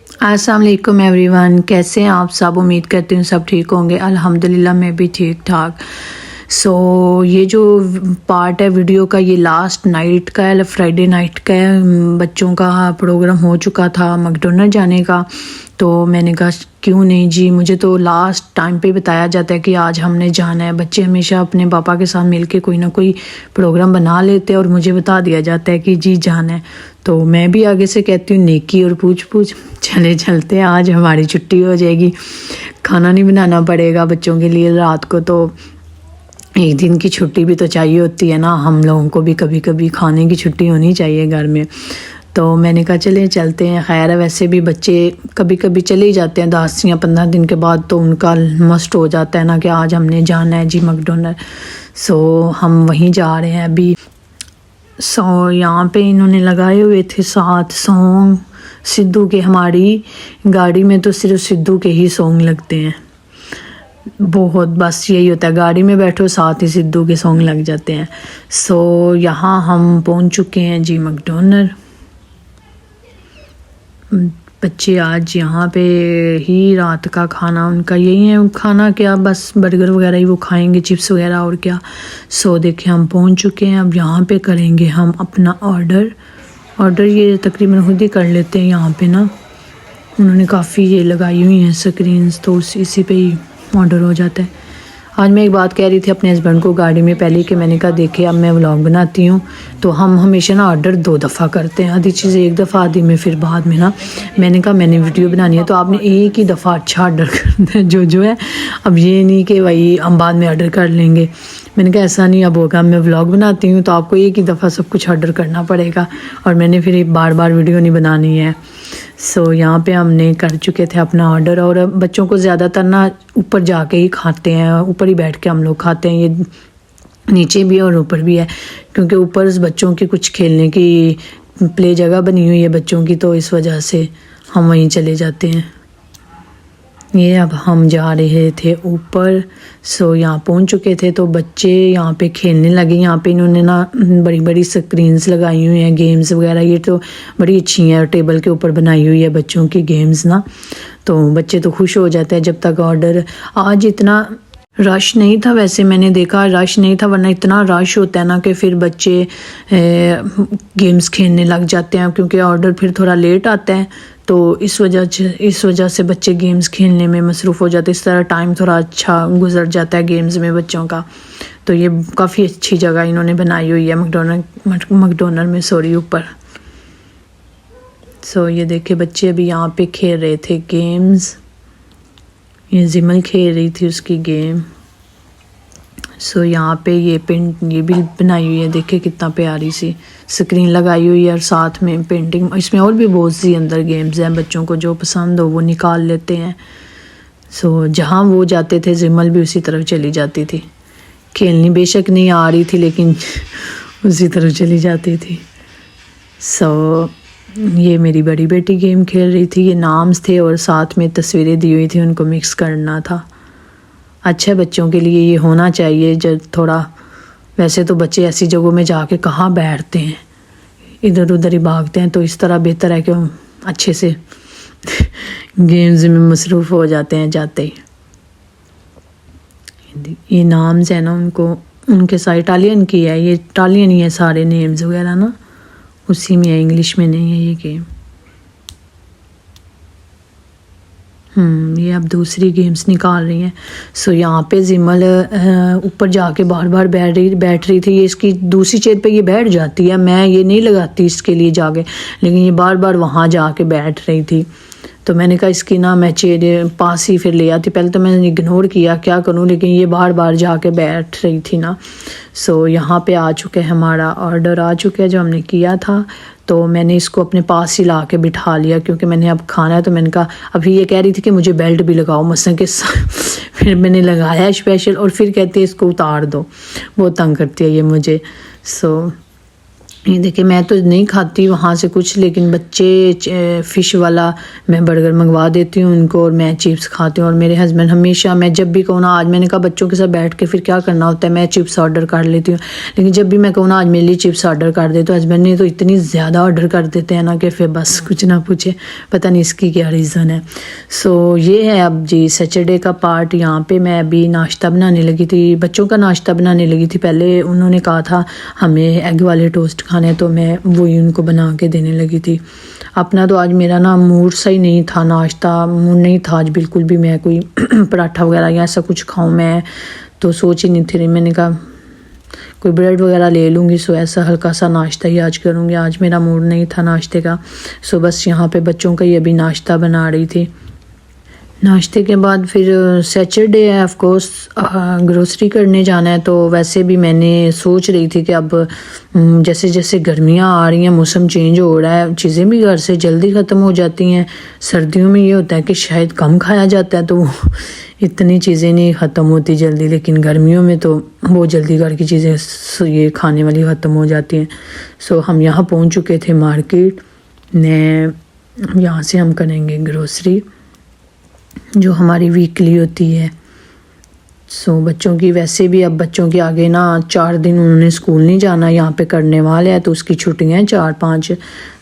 अस्सलाम वालेकुम एवरीवन, कैसे हैं आप सब। उम्मीद करती हूँ सब ठीक होंगे। अल्हम्दुलिल्लाह मैं भी ठीक ठाक। ये जो पार्ट है वीडियो का, ये लास्ट नाइट का है, फ्राइडे नाइट का है। बच्चों का प्रोग्राम हो चुका था मैकडॉनल्ड जाने का, तो मैंने कहा क्यों नहीं जी, मुझे तो लास्ट टाइम पे बताया जाता है कि आज हमने जाना है। बच्चे हमेशा अपने पापा के साथ मिलके कोई ना कोई प्रोग्राम बना लेते हैं और मुझे बता दिया जाता है कि जी जाना है, तो मैं भी आगे से कहती हूँ नेकी और पूछ पूछ चले चलते हैं। आज हमारी छुट्टी हो जाएगी, खाना नहीं बनाना पड़ेगा बच्चों के लिए रात को। तो एक दिन की छुट्टी भी तो चाहिए होती है ना, हम लोगों को भी कभी कभी खाने की छुट्टी होनी चाहिए घर में। तो मैंने कहा चले चलते हैं। खैर है, वैसे भी बच्चे कभी कभी चले ही जाते हैं 10 या 15 दिन के बाद, तो उनका मस्ट हो जाता है ना कि आज हमने जाना है जी मैकडॉनल्ड। हम वहीं जा रहे हैं अभी। यहाँ पे इन्होंने लगाए हुए थे 7 सॉन्ग सिद्धू के। हमारी गाड़ी में तो सिर्फ सिद्धू के ही सॉन्ग लगते हैं, बहुत बस यही होता है, गाड़ी में बैठो साथ ही सिद्धू के सॉन्ग लग जाते हैं। यहाँ हम पहुंच चुके हैं जी मैकडॉनल्ड। बच्चे आज यहाँ पे ही रात का खाना उनका यही है, खाना क्या बस बर्गर वगैरह ही वो खाएंगे, चिप्स वगैरह और क्या। देखिए हम पहुँच चुके हैं। अब यहाँ पे करेंगे हम अपना ऑर्डर ये तकरीबन खुद ही कर लेते हैं। यहाँ पे ना उन्होंने काफ़ी ये लगाई हुई हैं स्क्रीन्स, तो इसी पे ही ऑर्डर हो जाता है। आज मैं एक बात कह रही थी अपने हस्बैंड को गाड़ी में पहले कि मैंने कहा देखे अब मैं व्लॉग बनाती हूँ तो हम हमेशा ना ऑर्डर 2 दफ़ा करते हैं, आधी चीज़ें एक दफ़ा आधी में फिर बाद में ना। मैंने कहा मैंने वीडियो बनानी है तो आपने एक ही दफ़ा अच्छा ऑर्डर करना है जो है। अब ये नहीं कि भाई हम बाद में ऑर्डर कर लेंगे। मैंने कहा ऐसा नहीं अब होगा, मैं व्लॉग बनाती हूँ तो आपको एक ही दफ़ा सब कुछ ऑर्डर करना पड़ेगा और मैंने फिर बार बार वीडियो नहीं बनानी है। यहाँ पे हमने कर चुके थे अपना ऑर्डर। और बच्चों को ज़्यादातर ना ऊपर जाके ही खाते हैं, ऊपर ही बैठ के हम लोग खाते हैं। ये नीचे भी और ऊपर भी है, क्योंकि ऊपर बच्चों की कुछ खेलने की प्ले जगह बनी हुई है बच्चों की, तो इस वजह से हम वहीं चले जाते हैं। ये अब हम जा रहे थे ऊपर। यहाँ पहुंच चुके थे तो बच्चे यहाँ पे खेलने लगे। यहाँ पे इन्होंने ना बड़ी बड़ी स्क्रीन्स लगाई हुई हैं, गेम्स वगैरह ये तो बड़ी अच्छी हैं, टेबल के ऊपर बनाई हुई है बच्चों की गेम्स ना, तो बच्चे तो खुश हो जाते हैं जब तक ऑर्डर। आज इतना रश नहीं था, वैसे मैंने देखा रश नहीं था, वरना इतना रश होता है ना कि फिर बच्चे गेम्स खेलने लग जाते हैं, क्योंकि ऑर्डर फिर थोड़ा लेट आता है, तो इस वजह से बच्चे गेम्स खेलने में मसरूफ़ हो जाते हैं। इस तरह टाइम थोड़ा अच्छा गुजर जाता है गेम्स में बच्चों का। तो ये काफ़ी अच्छी जगह इन्होंने बनाई हुई है मैकडॉनल्ड में ऊपर। ये देखे बच्चे अभी यहाँ पे खेल रहे थे गेम्स। ये जिमल खेल रही थी उसकी गेम। यहाँ पे ये भी बनाई हुई है, देखिए कितना प्यारी सी स्क्रीन लगाई हुई है और साथ में पेंटिंग। इसमें और भी बहुत सी अंदर गेम्स हैं, बच्चों को जो पसंद हो वो निकाल लेते हैं। जहाँ वो जाते थे जिमल भी उसी तरफ चली जाती थी खेलनी, बेशक नहीं आ रही थी लेकिन उसी तरफ चली जाती थी। ये मेरी बड़ी बेटी गेम खेल रही थी, ये नाम्स थे और साथ में तस्वीरें दी हुई थी, उनको मिक्स करना था। अच्छा बच्चों के लिए ये होना चाहिए जब थोड़ा, वैसे तो बच्चे ऐसी जगहों में जाके कहाँ बैठते हैं, इधर उधर ही भागते हैं, तो इस तरह बेहतर है कि हम अच्छे से गेम्स में मसरूफ़ हो जाते हैं जाते ही। ये नाम्स है ना उनको, उनके साथ इटालियन की है, ये इटालियन ही है सारे नेम्स वगैरह ना, उसी में है, इंग्लिश में नहीं है ये गेम। ये अब दूसरी गेम्स निकाल रही हैं। यहाँ पे जिमल ऊपर जाके बार बार बैठ रही थी। ये इसकी दूसरी चेयर पे ये बैठ जाती है, मैं ये नहीं लगाती इसके लिए जाके, लेकिन ये बार बार वहाँ जाके बैठ रही थी। तो मैंने कहा इसकी ना मैं चेयर पास ही फिर ले आती। पहले तो मैंने इग्नोर किया क्या करूँ, लेकिन ये बार बार जाके बैठ रही थी ना। यहाँ पे आ चुके हैं, हमारा ऑर्डर आ चुका है जो हमने किया था। तो मैंने इसको अपने पास ही ला के बिठा लिया, क्योंकि मैंने अब खाना है। तो मैंने कहा, अभी ये कह रही थी कि मुझे बेल्ट भी लगाओ मसलन के फिर मैंने लगाया स्पेशल, और फिर कहती है इसको उतार दो, बहुत तंग करती है ये मुझे। ये देखिए, मैं तो नहीं खाती वहाँ से कुछ, लेकिन बच्चे फ़िश वाला मैं बर्गर मंगवा देती हूँ उनको, और मैं चिप्स खाती हूँ। और मेरे हस्बैंड हमेशा, मैं जब भी कहूँ ना, आज मैंने कहा बच्चों के साथ बैठ के फिर क्या करना होता है, मैं चिप्स ऑर्डर कर लेती हूँ। लेकिन जब भी मैं कहूँ ना आज मेरे लिए चिप्स ऑर्डर कर दे, तो हस्बैंड ने तो इतनी ज़्यादा ऑर्डर कर देते हैं ना कि फिर बस कुछ ना पूछे, पता नहीं इसकी क्या रीज़न है। सो ये है अब जी सैटरडे का पार्ट। यहाँ पे मैं अभी नाश्ता बनाने लगी थी, बच्चों का नाश्ता बनाने लगी थी। पहले उन्होंने कहा था हमें एग वाले टोस्ट खाने, तो मैं वही उनको बना के देने लगी थी। अपना तो आज मेरा ना मूड सही नहीं था, नाश्ता मूड नहीं था आज बिल्कुल भी, मैं कोई पराठा वगैरह या ऐसा कुछ खाऊं, मैं तो सोच ही नहीं थी। मैंने कहा कोई ब्रेड वगैरह ले लूँगी, सो ऐसा हल्का सा नाश्ता ही आज करूँगी। आज मेरा मूड नहीं था नाश्ते का। सो बस यहाँ पे बच्चों का ही अभी नाश्ता बना रही थी। नाश्ते के बाद फिर सैटरडे है, ऑफ कोर्स ग्रोसरी करने जाना है। तो वैसे भी मैंने सोच रही थी कि अब जैसे जैसे गर्मियाँ आ रही हैं, मौसम चेंज हो रहा है, चीज़ें भी घर से जल्दी ख़त्म हो जाती हैं। सर्दियों में ये होता है कि शायद कम खाया जाता है, तो इतनी चीज़ें नहीं ख़त्म होती जल्दी, लेकिन गर्मियों में तो बहुत जल्दी घर की चीज़ें ये खाने वाली ख़त्म हो जाती हैं। सो हम यहाँ पहुँच चुके थे मार्केट ने, यहाँ से हम करेंगे ग्रोसरी जो हमारी वीकली होती है। सो बच्चों की वैसे भी अब बच्चों के आगे ना 4 दिन उन्होंने स्कूल नहीं जाना, यहाँ पे करने वाले हैं, तो उसकी छुट्टियाँ हैं 4-5,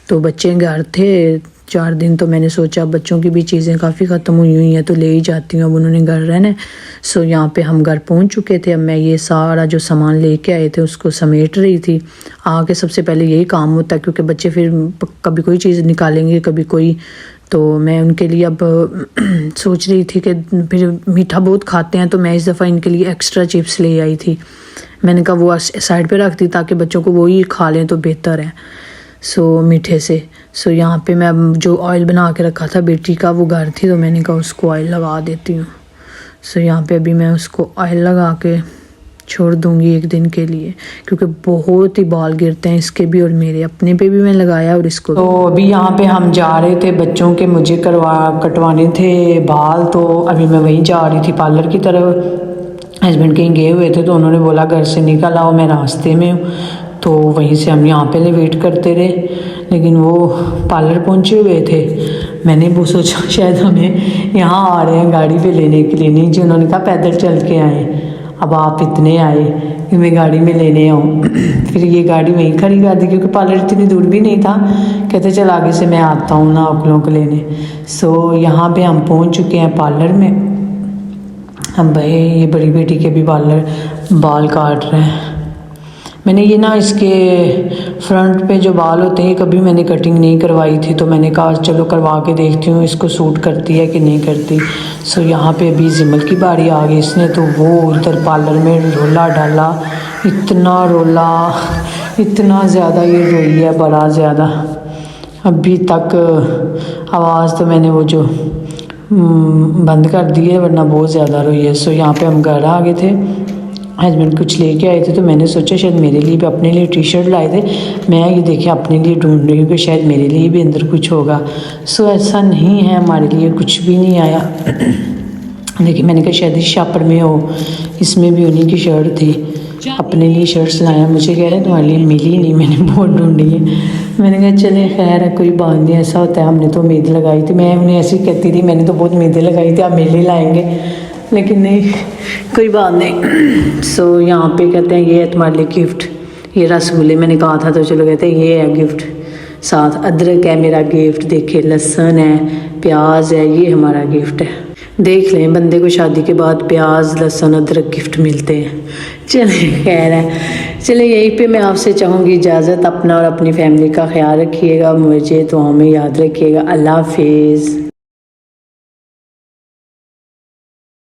तो बच्चे घर थे 4 दिन। तो मैंने सोचा बच्चों की भी चीज़ें काफ़ी ख़त्म हुई हैं तो ले ही जाती हूँ, अब उन्होंने घर रहना है। सो यहाँ पे हम घर पहुँच चुके थे। अब मैं ये सारा जो सामान लेके आए थे उसको समेट रही थी। आके सबसे पहले यही काम होता है, क्योंकि बच्चे फिर कभी कोई चीज़ निकालेंगे कभी कोई, तो मैं उनके लिए अब सोच रही थी कि फिर मीठा बहुत खाते हैं, तो मैं इस दफ़ा इनके लिए एक्स्ट्रा चिप्स ले आई थी। मैंने कहा वो साइड पे रख दी ताकि बच्चों को वो ही खा लें तो बेहतर है। सो मीठे से यहाँ पे मैं जो ऑयल बना के रखा था बेटी का, वो घर थी, तो मैंने कहा उसको ऑयल लगा देती हूँ। यहाँ पे अभी मैं उसको ऑयल लगा के छोड़ दूँगी 1 दिन के लिए, क्योंकि बहुत ही बाल गिरते हैं इसके भी, और मेरे अपने पे भी मैं लगाया और इसको। तो अभी यहाँ पे हम जा रहे थे बच्चों के, मुझे कटवाने थे बाल, तो अभी मैं वहीं जा रही थी पार्लर की तरफ। हस्बैंड कहीं गए हुए थे तो उन्होंने बोला घर से निकल आओ, मैं रास्ते में हूँ, तो वहीं से हम यहाँ पहले वेट करते रहे, लेकिन वो पार्लर पहुँचे हुए थे। मैंने वो सोचा शायद हमें यहाँ आ रहे हैं गाड़ी पे लेने के लिए, नहीं जी उन्होंने कहा पैदल चल के आए, अब आप इतने आए कि मैं गाड़ी में लेने आऊँ। फिर ये गाड़ी वहीं खड़ी कर दी, क्योंकि पार्लर इतनी दूर भी नहीं था। कहते चल आगे से मैं आता हूँ ना आप लोगों को लेने। यहाँ पे हम पहुँच चुके हैं पार्लर में। हम भाई ये बड़ी बेटी के भी पार्लर बाल काट रहे हैं। मैंने ये ना इसके फ्रंट पे जो बाल होते हैं कभी मैंने कटिंग नहीं करवाई थी, तो मैंने कहा चलो करवा के देखती हूँ इसको सूट करती है कि नहीं करती। यहाँ पे अभी जिमल की बारी आ गई, इसने तो वो उधर पार्लर में रोला डाला, इतना रोला, इतना ज़्यादा ये रोई है, बड़ा ज़्यादा। अभी तक आवाज़ तो मैंने वो जो बंद कर दी है, वरना बहुत ज़्यादा रोई है। यहाँ पे हम घर आ गए थे, हस्बैंड कुछ लेके आए थे, तो मैंने सोचा शायद मेरे लिए भी, अपने लिए टी शर्ट लाए थे, मैं ये देखिए अपने लिए ढूंढ रही हूँ कि शायद मेरे लिए भी अंदर कुछ होगा। ऐसा नहीं है, हमारे लिए कुछ भी नहीं आया। देखिए मैंने कहा शायद इस शापर में हो, इसमें भी उन्हीं की शर्ट थी। अपने लिए शर्ट्स लाया, मुझे कह रहे हैं तुम्हारे लिए मिली नहीं, मैंने बहुत ढूंढी है। मैंने कहा चले खैर है, कोई बात नहीं, ऐसा होता है, हमने तो उम्मीद लगाई थी। मैं उन्हें ऐसी कहती थी मैंने तो बहुत उम्मीदें लगाई थी आप मेरे लिए लाएंगे, लेकिन नहीं, कोई बात नहीं। यहाँ पे कहते हैं ये है तुम्हारे लिए गिफ्ट, ये रसगुल्ले मैंने कहा था, तो चलो कहते हैं ये है गिफ्ट, साथ अदरक है मेरा गिफ्ट, देखिए लहसुन है, प्याज है, ये हमारा गिफ्ट है। देख लें बंदे को शादी के बाद प्याज लहसुन अदरक गिफ्ट मिलते हैं। चले खैर है, चले यहीं पे मैं आपसे चाहूँगी इजाज़त। अपना और अपनी फैमिली का ख्याल रखिएगा, मुझे दुआओं में याद रखिएगा। अल्लाह हाफिज़।